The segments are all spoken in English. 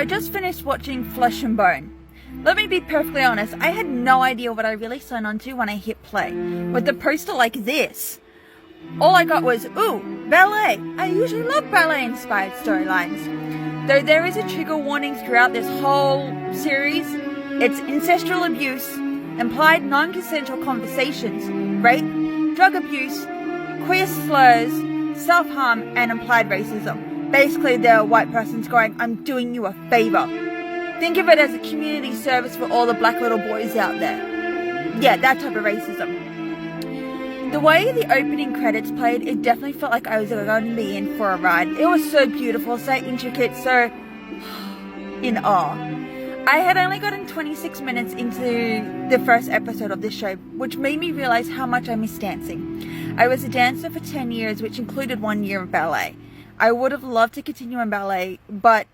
I just finished watching Flesh and Bone. Let me be perfectly honest, I had no idea what I really signed on to when I hit play. With the poster like this, all I got was, ooh, ballet. I usually love ballet-inspired storylines. Though there is a trigger warning throughout this whole series, it's ancestral abuse, implied non-consensual conversations, rape, drug abuse, queer slurs, self-harm, and implied racism. Basically, they're a white person's going, I'm doing you a favor. Think of it as a community service for all the black little boys out there. Yeah, that type of racism. The way the opening credits played, it definitely felt like I was going to be in for a ride. It was so beautiful, so intricate, so in awe. I had only gotten 26 minutes into the first episode of this show, which made me realize how much I miss dancing. I was a dancer for 10 years, which included 1 year of ballet. I would have loved to continue in ballet, but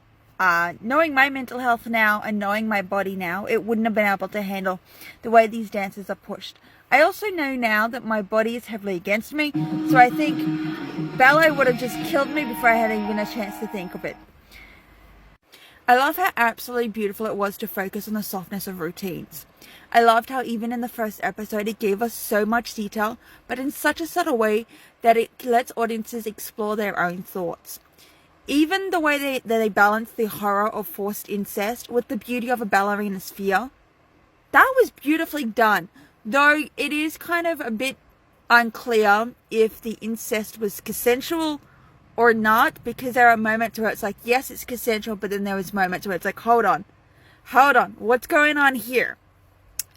knowing my mental health now and knowing my body now, it wouldn't have been able to handle the way these dances are pushed. I also know now that my body is heavily against me, so I think ballet would have just killed me before I had even a chance to think of it. I love how absolutely beautiful it was to focus on the softness of routines. I loved how even in the first episode it gave us so much detail, but in such a subtle way that it lets audiences explore their own thoughts. Even the way they balance the horror of forced incest with the beauty of a ballerina's fear, that was beautifully done. Though it is kind of a bit unclear if the incest was consensual or not, because there are moments where it's like, yes, it's consensual, but then there was moments where it's like, hold on, what's going on here?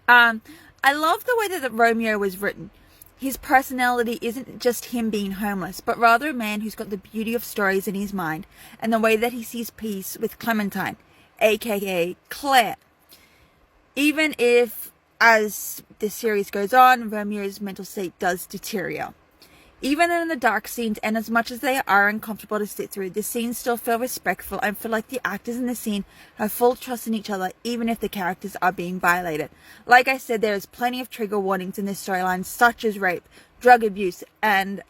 I love the way that Romeo was written. His personality isn't just him being homeless, but rather a man who's got the beauty of stories in his mind, and the way that he sees peace with Clementine, aka Claire. Even if, as the series goes on, Romeo's mental state does deteriorate. Even in the dark scenes, and as much as they are uncomfortable to sit through, the scenes still feel respectful and feel like the actors in the scene have full trust in each other, even if the characters are being violated. Like I said, there is plenty of trigger warnings in this storyline, such as rape, drug abuse, and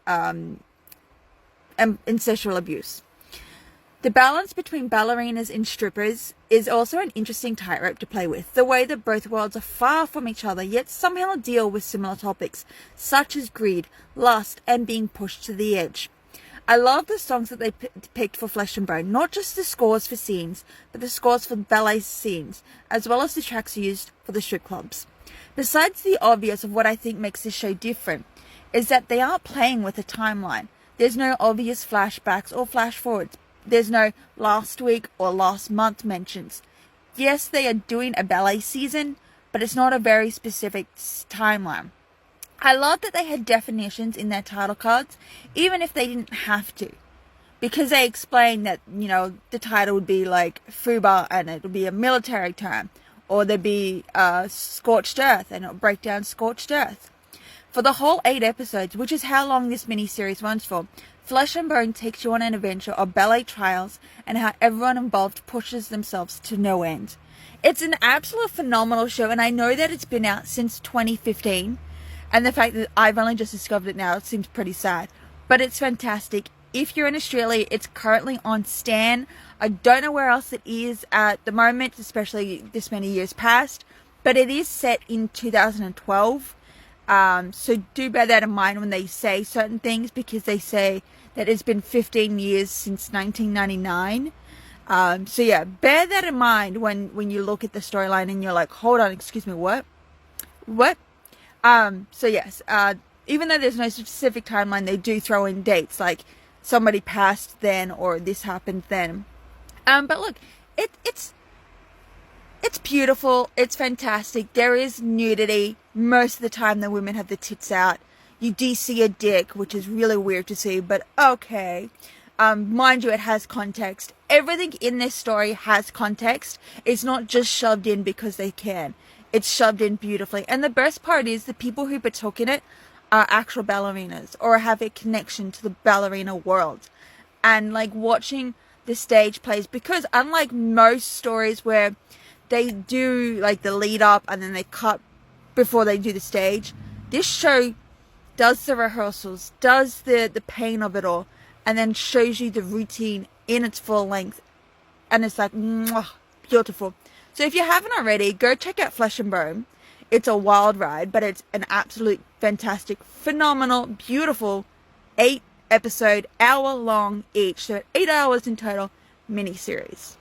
sexual abuse. The balance between ballerinas and strippers is also an interesting tightrope to play with. The way that both worlds are far from each other, yet somehow deal with similar topics, such as greed, lust, and being pushed to the edge. I love the songs that they picked for Flesh and Bone, not just the scores for scenes, but the scores for ballet scenes, as well as the tracks used for the strip clubs. Besides the obvious of what I think makes this show different, is that they aren't playing with a timeline. There's no obvious flashbacks or flash forwards. There's no last week or last month mentions. Yes, they are doing a ballet season, but it's not a very specific timeline. I love that they had definitions in their title cards, even if they didn't have to. Because they explained that, the title would be like Fuba and it would be a military term. Or there'd be Scorched Earth and it would break down Scorched Earth. For the whole 8 episodes, which is how long this miniseries runs for, Flesh and Bone takes you on an adventure of ballet trials and how everyone involved pushes themselves to no end. It's an absolute phenomenal show, and I know that it's been out since 2015, and the fact that I've only just discovered it now, it seems pretty sad, but it's fantastic. If you're in Australia, it's currently on Stan. I don't know where else it is at the moment, especially this many years past, but it is set in 2012. So do bear that in mind when they say certain things, because they say that it's been 15 years since 1999. So yeah, bear that in mind when you look at the storyline and you're like, hold on, excuse me, what? So yes, even though there's no specific timeline, they do throw in dates, like somebody passed then or this happened then. But look, it's beautiful. It's fantastic. There is nudity. Most of the time the women have the tits out. You do see a dick, which is really weird to see, but okay. Mind you, it has context. Everything in this story has context. It's not just shoved in because they can. It's shoved in beautifully. And the best part is the people who partook in it are actual ballerinas or have a connection to the ballerina world. And like watching the stage plays, because unlike most stories where they do like the lead up and then they cut before they do the stage, this show does the rehearsals, does the pain of it all, and then shows you the routine in its full length and it's like, mwah, beautiful. So if you haven't already, go check out Flesh and Bone. It's a wild ride, but it's an absolute fantastic, phenomenal, beautiful 8-episode, hour long each, so 8 hours in total, mini-series.